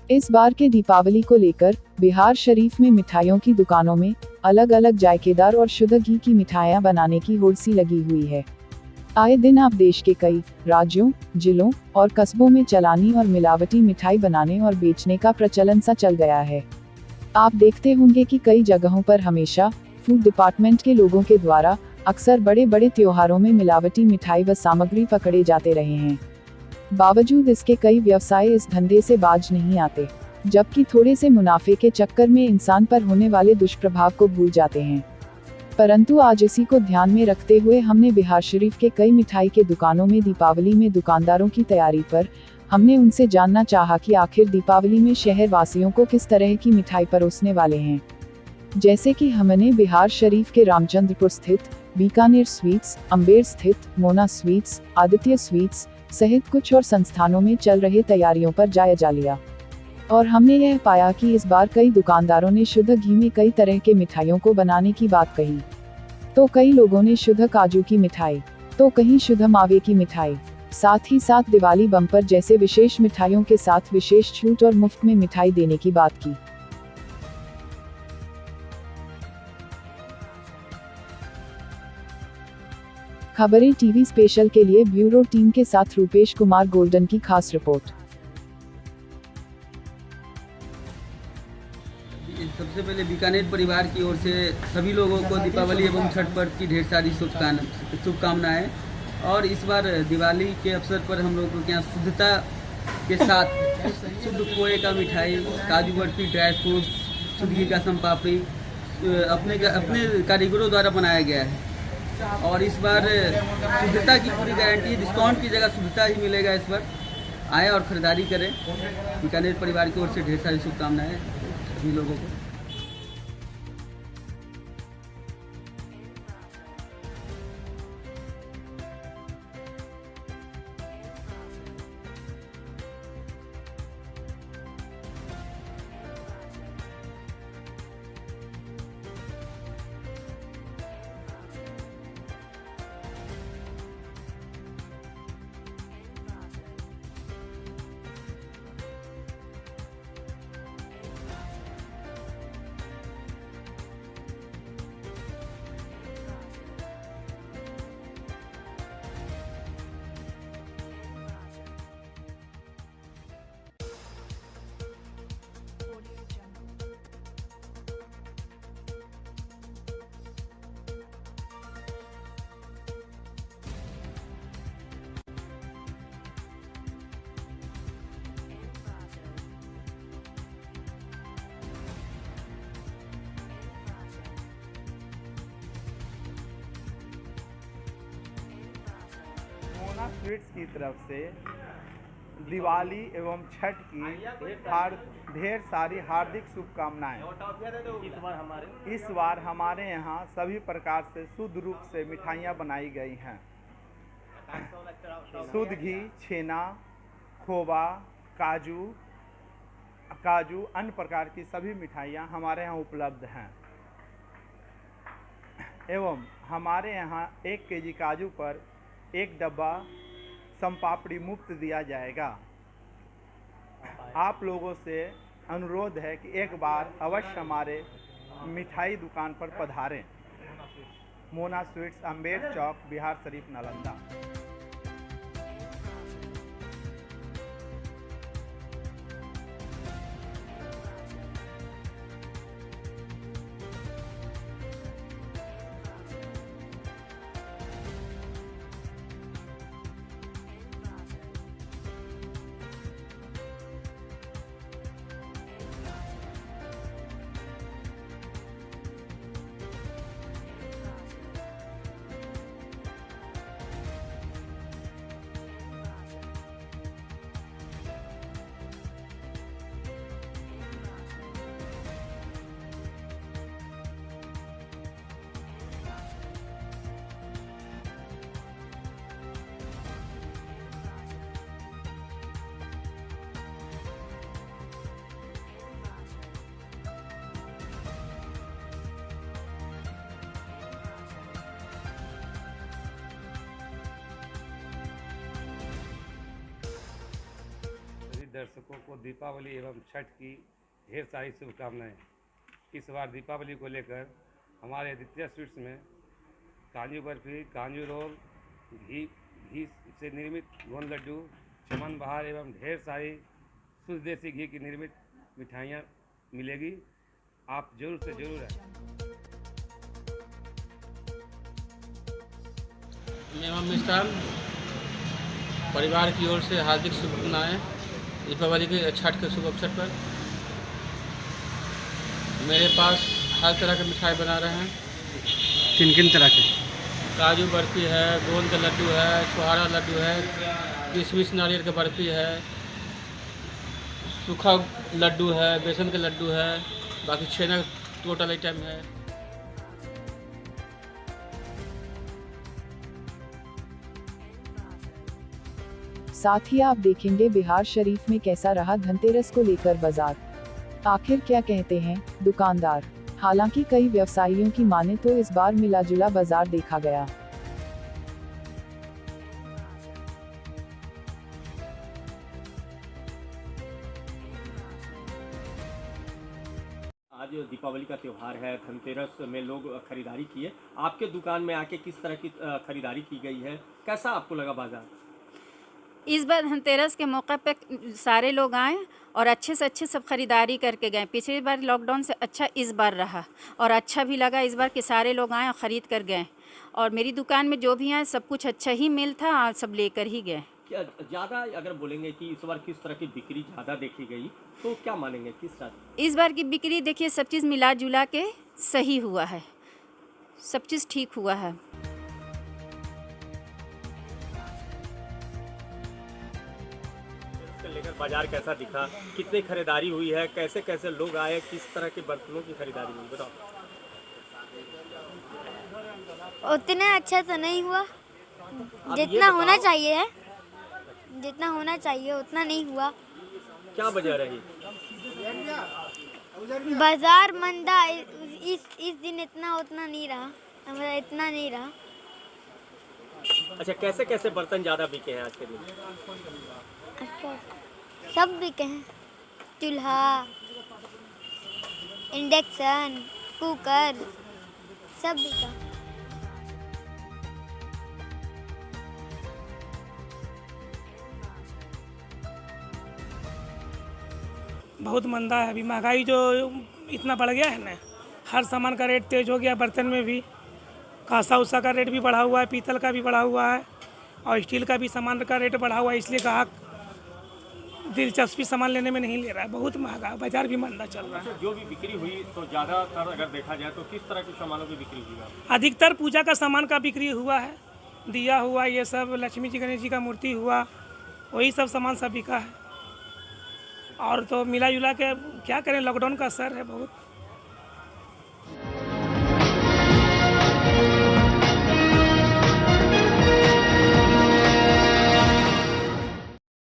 इस बार के दीपावली को लेकर बिहार शरीफ में मिठाइयों की दुकानों में अलग अलग जायकेदार और शुद्ध घी की मिठाइयां बनाने की होड़ सी लगी हुई है। आए दिन आप देश के कई राज्यों, जिलों और कस्बों में चलानी और मिलावटी मिठाई बनाने और बेचने का प्रचलन सा चल गया है। आप देखते होंगे कि कई जगहों पर हमेशा फूड डिपार्टमेंट के लोगों के द्वारा अक्सर बड़े बड़े त्योहारों में मिलावटी मिठाई व सामग्री पकड़े जाते रहे हैं। बावजूद इसके कई व्यवसाय इस धंधे से बाज नहीं आते, जबकि थोड़े से मुनाफे के चक्कर में इंसान पर होने वाले दुष्प्रभाव को भूल जाते हैं। परंतु आज इसी को ध्यान में रखते हुए हमने बिहार शरीफ के कई मिठाई के दुकानों में दीपावली में दुकानदारों की तैयारी पर हमने उनसे जानना चाहा कि आखिर दीपावली में शहर वासियों को किस तरह की मिठाई परोसने वाले हैं। जैसे कि हमने बिहार शरीफ के रामचंद्रपुर स्थित बीकानेर स्वीट्स, अम्बेर स्थित मोना स्वीट्स, आदित्य स्वीट्स सहित कुछ और संस्थानों में चल रहे तैयारियों पर जायजा लिया और हमने यह पाया कि इस बार कई दुकानदारों ने शुद्ध घी में कई तरह के मिठाइयों को बनाने की बात कही। तो कई लोगों ने शुद्ध काजू की मिठाई, तो कहीं शुद्ध मावे की मिठाई, साथ ही साथ दिवाली बम्पर जैसे विशेष मिठाइयों के साथ विशेष छूट और मुफ्त में मिठाई देने की बात की। खबरें टीवी स्पेशल के लिए ब्यूरो टीम के साथ रूपेश कुमार गोल्डन की खास रिपोर्ट। सबसे पहले बीकानेर परिवार की ओर से सभी लोगों को दीपावली एवं छठ पर्व की ढेर सारी शुभकामनाएं। और इस बार दिवाली के अवसर पर हम लोगों के यहाँ शुद्धता के साथ शुद्ध खोए का मिठाई, काजू बर्फी, ड्राई फ्रूट, शुद्ध घी का संपापड़ी अपने कारीगरों द्वारा बनाया गया है। और इस बार शुद्धता की पूरी गारंटी, डिस्काउंट की जगह शुद्धता ही मिलेगा। इस बार आए और ख़रीदारी करें। बीकानेर परिवार की ओर से ढेर सारी शुभकामनाएं सभी लोगों को। मोना स्वीट्स की तरफ से दिवाली एवं छठ की ढेर सारी हार्दिक शुभकामनाएं। इस बार हमारे यहाँ सभी प्रकार से शुद्ध रूप से मिठाइयाँ बनाई गई हैं। शुद्ध घी, छेना, खोवा, काजू अन्य प्रकार की सभी मिठाइयाँ हमारे यहाँ उपलब्ध हैं। एवं हमारे यहाँ 1 केजी काजू पर 1 डब्बा संपापड़ी मुफ्त दिया जाएगा। आप लोगों से अनुरोध है कि एक बार अवश्य हमारे मिठाई दुकान पर पधारें। मोना स्वीट्स, अम्बेर चौक, बिहार शरीफ, नालंदा। दर्शकों को दीपावली एवं छठ की ढेर सारी शुभकामनाएं। इस बार दीपावली को लेकर हमारे आदित्य स्वीट्स में काजू बर्फी, काजू रोल, घी से निर्मित गोंद लड्डू, चमन बहार एवं ढेर सारी शुद्ध देसी घी की निर्मित मिठाइयाँ मिलेगी। आप जरूर से जरूर आएं। मेवा मिष्ठान परिवार की ओर से हार्दिक शुभकामनाएं दीपावली के छठ के शुभ अवसर पर। मेरे पास हर तरह के मिठाई बना रहे हैं। किन किन तरह के? काजू बर्फी है, गोंद का लड्डू है, छुहारा लड्डू है, किशमिश नारियल की बर्फी है, सूखा लड्डू है, बेसन के लड्डू है, बाकी छेना टोटल आइटम है। साथ ही आप देखेंगे बिहार शरीफ में कैसा रहा धनतेरस को लेकर बाजार। आखिर क्या कहते हैं दुकानदार। हालांकि कई व्यवसायियों की माने तो इस बार मिला जुला बाजार देखा गया। आज दीपावली का त्यौहार है, धनतेरस में लोग खरीदारी किए। आपके दुकान में आके किस तरह की खरीदारी की गई है, कैसा आपको लगा बाजार? इस बार धनतेरस के मौके पे सारे लोग आए और अच्छे से अच्छे सब खरीदारी करके गए। पिछली बार लॉकडाउन से अच्छा इस बार रहा और अच्छा भी लगा इस बार कि सारे लोग आए और ख़रीद कर गए। और मेरी दुकान में जो भी आए सब कुछ अच्छा ही मिल था और सब लेकर ही गए। क्या ज़्यादा अगर बोलेंगे कि इस बार किस तरह की बिक्री ज़्यादा देखी गई तो क्या मानेंगे, किस तरह? इस बार की बिक्री देखिए सब चीज़ मिला जुला के सही हुआ है, सब चीज़ ठीक हुआ है। लेकर बाजार कैसा दिखा, कितनी खरीदारी हुई है, कैसे कैसे लोग आए, किस तरह के बर्तनों की खरीदारी हुई, बताओ। उतना अच्छा तो नहीं हुआ, जितना होना चाहिए है, जितना होना चाहिए उतना नहीं हुआ। क्या वजह रही? बाजार मंदा इस दिन इतना उतना नहीं रहा, हमारा इतना नहीं रहा। अच्छा, कैसे कैसे बर्तन ज़्यादा बिके हैं आज के दिन? अच्छा, सब बिके हैं, चूल्हा, इंडक्शन, कुकर, सब बिका। बहुत मंदा है। अभी महंगाई जो इतना बढ़ गया है ना, हर सामान का रेट तेज़ हो गया। बर्तन में भी कांसा उसा का रेट भी बढ़ा हुआ है, पीतल का भी बढ़ा हुआ है और स्टील का भी सामान का रेट बढ़ा हुआ है। इसलिए ग्राहक दिलचस्पी सामान लेने में नहीं ले रहा है, बहुत महंगा, बाजार भी मंदा चल रहा है। जो भी बिक्री हुई तो ज़्यादातर अगर देखा जाए तो किस तरह के सामानों की बिक्री हुई? अधिकतर पूजा का सामान का बिक्री हुआ है, दिया हुआ, ये सब लक्ष्मी जी गणेश जी का मूर्ति हुआ, वही सब सामान सब बिका है। और तो मिला जुला के क्या करें, लॉकडाउन का असर है बहुत।